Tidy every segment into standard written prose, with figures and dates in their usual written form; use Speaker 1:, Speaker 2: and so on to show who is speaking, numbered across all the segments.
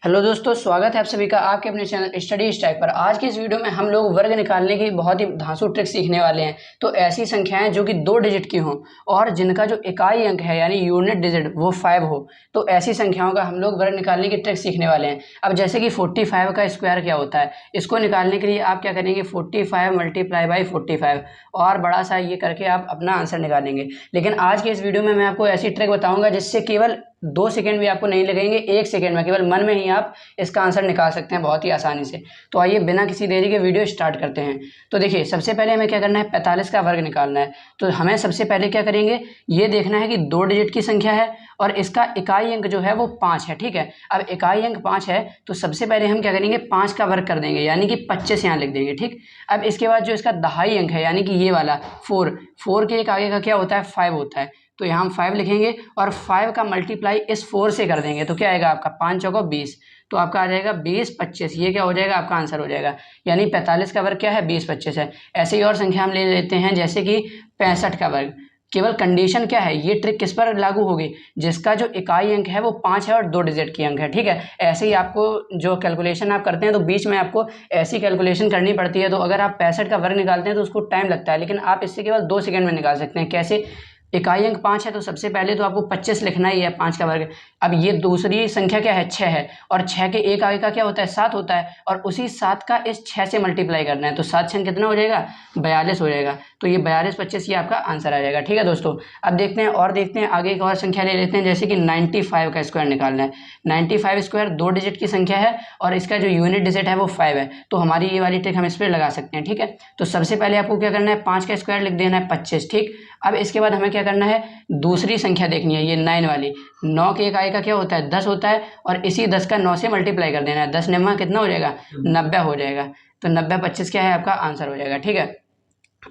Speaker 1: Hello दोस्तों, स्वागत है आप सभी का आपके अपने चैनल स्टडी स्टाइल पर। आज की इस वीडियो में हम लोग वर्ग निकालने की बहुत ही धांसू ट्रिक सीखने वाले हैं। तो ऐसी संख्याएं जो कि 2 डिजिट की हों और जिनका जो इकाई अंक है यानी यूनिट डिजिट वो 5 हो, तो ऐसी संख्याओं का हम लोग वर्ग निकालने की ट्रिक सीखने वाले हैं। अब जैसे कि 45 का स्क्वायर क्या होता है, इसको निकालने के लिए आप क्या करेंगे, 45 मल्टीप्लाई बाई 45 और बड़ा सा ये करके आप अपना आंसर निकालेंगे। लेकिन आज के इस वीडियो में मैं आपको ऐसी ट्रिक बताऊंगा जिससे केवल 2 सेकेंड भी आपको नहीं लगेंगे, 1 सेकेंड में केवल मन में ही आप इसका आंसर निकाल सकते हैं बहुत ही आसानी से। तो आइए बिना किसी देरी के वीडियो स्टार्ट करते हैं। तो देखिए, सबसे पहले हमें क्या करना है, 45 का वर्ग निकालना है। तो हमें सबसे पहले क्या करेंगे, ये देखना है कि 2 डिजिट की संख्या है और इसका इकाई अंक जो है वो 5 है। ठीक है, अब इकाई अंक 5 है तो सबसे पहले हम क्या करेंगे, 5 का वर्ग कर देंगे यानी कि 25 यहाँ लिख देंगे। ठीक, अब इसके बाद जो इसका दहाई अंक है यानी कि ये वाला 4 के एक आगे का क्या होता है, 5 होता है। तो यहाँ हम 5 लिखेंगे और 5 का मल्टीप्लाई इस 4 से कर देंगे। तो क्या आएगा आपका, 5 चौको 20, तो आपका आ जाएगा 20 25। ये क्या हो जाएगा, आपका आंसर हो जाएगा। यानी 45 का वर्ग क्या है, 20 25 है। ऐसे ही और संख्या हम ले लेते हैं जैसे कि 65 का वर्ग। केवल कंडीशन क्या है, ये ट्रिक किस पर लागू होगी, जिसका जो इकाई अंक है वो 5 है और 2 डिजिट की अंक है। ठीक है, ऐसे ही आपको जो कैलकुलेशन आप करते हैं तो बीच में आपको ऐसी कैलकुलेशन करनी पड़ती है। तो अगर आप 65 का वर्ग निकालते हैं तो उसको टाइम लगता है, लेकिन आप इससे केवल 2 सेकंड में निकाल सकते हैं। कैसे, इकाई अंक 5 है तो सबसे पहले तो आपको 25 लिखना ही है, 5 का वर्ग। अब ये दूसरी संख्या क्या है, 6 है और 6 के एक आगे का क्या होता है, 7 होता है और उसी 7 का इस 6 से मल्टीप्लाई करना है। तो 7 6 कितना हो जाएगा, 42 हो जाएगा। तो ये 42 25 ये आपका आंसर आ जाएगा। ठीक है दोस्तों, अब देखते हैं और देखते हैं आगे एक और संख्या ले लेते हैं जैसे कि 95 का स्क्वायर निकालना है। 95 स्क्वायर 2 डिजिट की संख्या है और इसका जो यूनिट डिजिट है वो 5 है। तो हमारी ये वाली ट्रिक हम इस पर लगा सकते हैं। ठीक है, तो सबसे पहले आपको क्या करना है, 5 का स्क्वायर लिख देना है 25। ठीक, अब इसके बाद हमें क्या करना है, दूसरी संख्या देखनी है, ये 9 वाली। 9 के एक आगे का क्या होता है, 10 होता है और इसी 10 का 9 से मल्टीप्लाई कर देना है। 10 9 कितना हो जाएगा, 90 हो जाएगा। तो 90 25 क्या है, आपका आंसर हो जाएगा। ठीक है,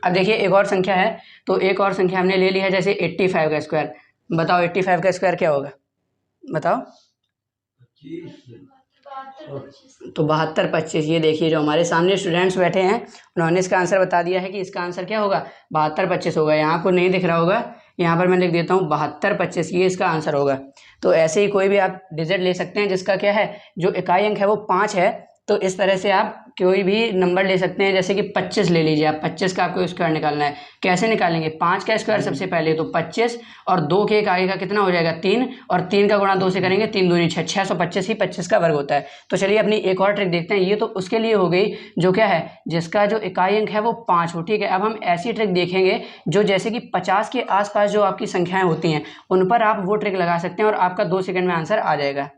Speaker 1: अब देखिए एक और संख्या है, तो एक और संख्या हमने ले ली है जैसे 85 का स्क्वायर। बताओ 85 का स्क्वायर क्या होगा, बताओ। तो 72 25। ये देखिए जो हमारे सामने स्टूडेंट्स बैठे हैं उन्होंने इसका आंसर बता दिया है कि इसका आंसर क्या होगा, 72 25 होगा। यहाँ आपको नहीं दिख रहा होगा, यहाँ पर मैं लिख देता हूँ 72 25, ये इसका आंसर होगा। तो ऐसे ही कोई भी आप डिजिट ले सकते हैं जिसका क्या है, जो इकाई अंक है वो 5 है। तो इस तरह से आप कोई भी नंबर ले सकते हैं, जैसे कि 25 ले लीजिए आप। 25 का आपको स्क्वायर निकालना है। कैसे निकालेंगे, 5 का स्क्वायर सबसे पहले तो 25 और 2 के एक आगे का कितना हो जाएगा, 3 और 3 का गुणा 2 से करेंगे, 3 दूनी 6, 625 ही 25 का वर्ग होता है। तो चलिए अपनी एक और ट्रिक देखते हैं। ये तो उसके लिए हो गई जो क्या है, जिसका जो इकाई अंक है वो 5 हो। ठीक है, अब हम ऐसी ट्रिक देखेंगे जो जैसे कि 50 के आसपास जो आपकी संख्याएं होती हैं उन पर आप वो ट्रिक लगा सकते हैं और आपका 2 सेकंड में आंसर आ जाएगा।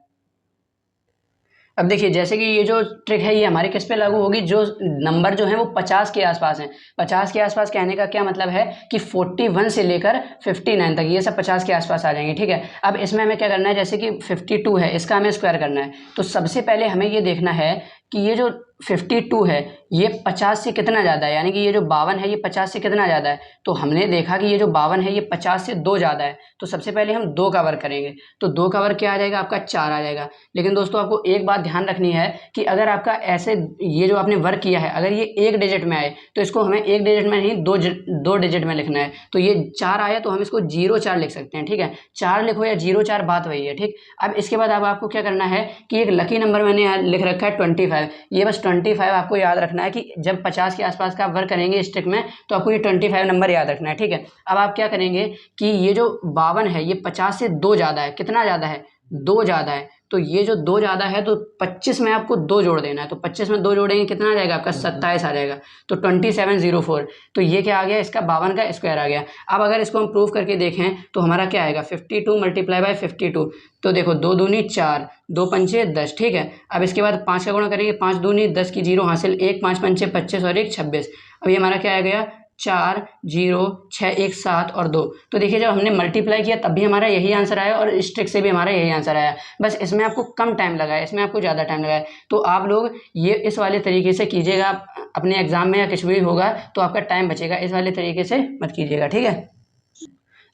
Speaker 1: अब देखिए जैसे कि ये जो ट्रिक है ये हमारे किस पे लागू होगी, जो नंबर जो है वो 50 के आसपास हैं। 50 के आसपास कहने का क्या मतलब है कि 41 से लेकर 59 तक ये सब 50 के आसपास आ जाएंगे। ठीक है, अब इसमें हमें क्या करना है, जैसे कि 52 है, इसका हमें स्क्वायर करना है। तो सबसे पहले हमें ये देखना है कि ये जो 52 है ये 50 से कितना ज़्यादा है, यानी कि ये जो 52 है ये 50 से कितना ज़्यादा है। तो हमने देखा कि ये जो 52 है ये 50 से 2 ज़्यादा है। तो सबसे पहले हम 2 का वर्ग करेंगे। तो 2 का वर्ग क्या आ जाएगा, आपका 4 आ जाएगा। लेकिन दोस्तों आपको एक बात ध्यान रखनी है कि अगर आपका ऐसे ये जो आपने वर्ग किया है अगर ये 1 डिजिट में आए तो इसको हमें 1 डिजिट में नहीं 2 डिजिट में लिखना है। तो ये 4 आया तो हम इसको 0 4 लिख सकते हैं। ठीक है, 4 लिखो या 0 4 बात वही है। ठीक, अब इसके बाद अब आपको क्या करना है कि एक लकी नंबर मैंने यहाँ लिख रखा है 25। ये बस 25 आपको याद रखना है कि जब 50 के आसपास का आप वर्क करेंगे इस ट्रिक में तो आपको ये 25 नंबर याद रखना है। ठीक है, अब आप क्या करेंगे कि ये जो 52 है ये 50 से 2 ज़्यादा है। कितना ज़्यादा है, 2 ज़्यादा है। तो ये जो 2 ज़्यादा है तो 25 में आपको 2 जोड़ देना है। तो 25 में 2 जोड़ेंगे कितना आ जाएगा, आपका 27 आ जाएगा। तो 2704। तो ये क्या आ गया, इसका 52 का स्क्वायर आ गया। अब अगर इसको हम प्रूव करके देखें तो हमारा क्या आएगा, 52 मल्टीप्लाई बाई 52। तो देखो 2 दूनी 4, 2 पंचे 10। ठीक है, अब इसके बाद 5 का गुणा करेंगे, 5 दूनी 10 की 0 हासिल, 1 5 पंचे 25 और 1 26। अब ये हमारा क्या आ गया, 4 0 6 1 7 और 2। तो देखिए जब हमने मल्टीप्लाई किया तब भी हमारा यही आंसर आया और इस ट्रिक से भी हमारा यही आंसर आया। बस इसमें आपको कम टाइम लगा है, इसमें आपको ज़्यादा टाइम लगा है। तो आप लोग ये इस वाले तरीके से कीजिएगा अपने एग्जाम में या कुछ भी होगा तो आपका टाइम बचेगा। इस वाले तरीके से मत कीजिएगा। ठीक है,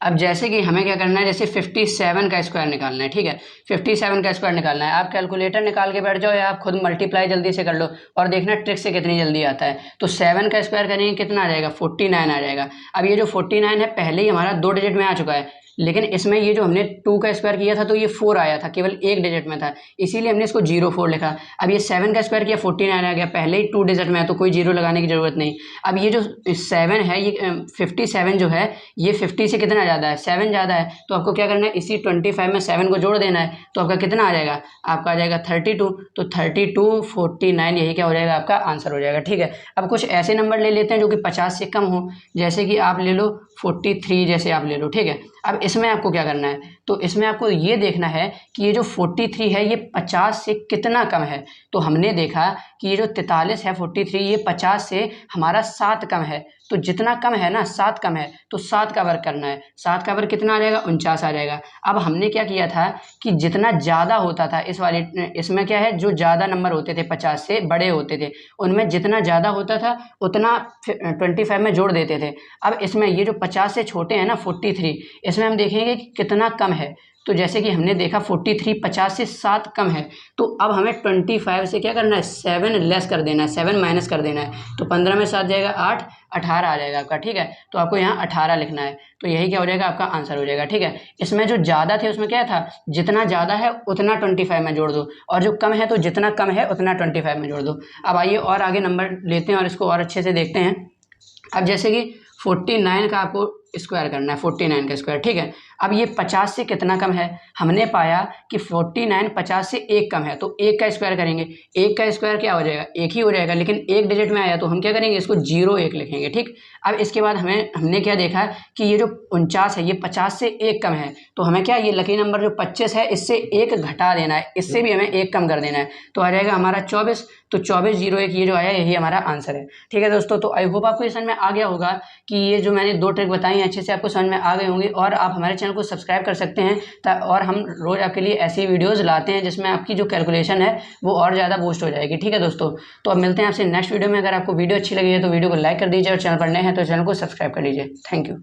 Speaker 1: अब जैसे कि हमें क्या करना है, जैसे 57 का स्क्वायर निकालना है। ठीक है, 57 का स्क्वायर निकालना है। आप कैलकुलेटर निकाल के बैठ जाओ या आप खुद मल्टीप्लाई जल्दी से कर लो और देखना ट्रिक से कितनी जल्दी आता है। तो 7 का स्क्वायर करेंगे कितना आ जाएगा, 49 आ जाएगा। अब ये जो 49 है पहले ही हमारा 2 डिजिट में आ चुका है, लेकिन इसमें ये जो हमने 2 का स्क्वायर किया था तो ये 4 आया था, केवल एक डिजिट में था, इसीलिए हमने इसको 0 4 लिखा। अब ये 7 का स्क्वायर किया 49 आ गया, पहले ही 2 डिजिट में है तो कोई 0 लगाने की ज़रूरत नहीं। अब ये जो 7 है ये 57 जो है ये 50 से कितना ज़्यादा है, 7 ज़्यादा है, तो आपको क्या करना है, इसी 25 में 7 को जोड़ देना है, तो आपका कितना आ जाएगा, आपका आ जाएगा 32। तो 32 49 यही क्या हो जाएगा, आपका आंसर हो जाएगा। ठीक है, अब कुछ ऐसे नंबर ले लेते हैं जो कि 50 से कम हो, जैसे कि आप ले लो 43 जैसे आप ले लो। ठीक है, अब इसमें आपको क्या करना है, तो इसमें आपको ये देखना है कि ये जो 43 है ये 50 से कितना कम है। तो हमने देखा कि ये जो 43 है 43 ये 50 से हमारा 7 कम है, तो जितना कम है ना 7 कम है तो 7 का वर्ग करना है, 7 का वर्ग कितना आ जाएगा, 49 आ जाएगा। अब हमने क्या किया था कि जितना ज़्यादा होता था इसमें क्या है, जो ज़्यादा नंबर होते थे 50 से बड़े होते थे उनमें जितना ज़्यादा होता था उतना 25 में जोड़ देते थे। अब इसमें ये जो 50 से छोटे हैं ना 43, इसमें हम देखेंगे कि कितना कम है। तो जैसे कि हमने देखा 43 50 से 7 कम है, तो अब हमें 25 से क्या करना है, 7 लेस कर देना है, 7 माइनस कर देना है। तो 15 में 7 जाएगा 8, 18 आ जाएगा आपका। ठीक है, तो आपको यहाँ 18 लिखना है, तो यही क्या हो जाएगा, आपका आंसर हो जाएगा। ठीक है, इसमें जो ज़्यादा थे उसमें क्या था, जितना ज़्यादा है उतना 25 में जोड़ दो, और जो कम है तो जितना कम है उतना 25 में जोड़ दो। अब आइए और आगे नंबर लेते हैं और इसको और अच्छे से देखते हैं। अब जैसे कि 49 का आपको स्क्वायर करना है, 49 का स्क्वायर। ठीक है, अब ये 50 से कितना कम है, हमने पाया कि 49 50 से 1 कम है, तो 1 का स्क्वायर करेंगे, 1 का स्क्वायर क्या हो जाएगा, 1 ही हो जाएगा, लेकिन एक डिजिट में आया तो हम क्या करेंगे, इसको 0 1 लिखेंगे। ठीक, अब इसके बाद हमने क्या देखा कि ये जो 49 है ये 50 से 1 कम है, तो हमें क्या, ये लकी नंबर जो 25 है इससे 1 घटा देना है, इससे भी हमें 1 कम कर देना है, तो आ जाएगा हमारा 24। तो 24 0 1 ये जो आया यही हमारा आंसर है। ठीक है दोस्तों, तो आई होप आपको ये समझ में आ गया होगा कि ये जो मैंने 2 ट्रिक बताई हैं अच्छे से आपको समझ में आ गई होंगी, और आप हमारे चैनल को सब्सक्राइब कर सकते हैं और हम रोज़ आपके लिए ऐसी वीडियोस लाते हैं जिसमें आपकी जो कैलकुलेशन है वो और ज़्यादा बूस्ट हो जाएगी। ठीक है दोस्तों, तो अब मिलते हैं आपसे नेक्स्ट वीडियो में। अगर आपको वीडियो अच्छी लगी है तो वीडियो को लाइक कर दीजिए, और चैनल पर नए हैं तो चैनल को सब्सक्राइब कर लीजिए। Thank you.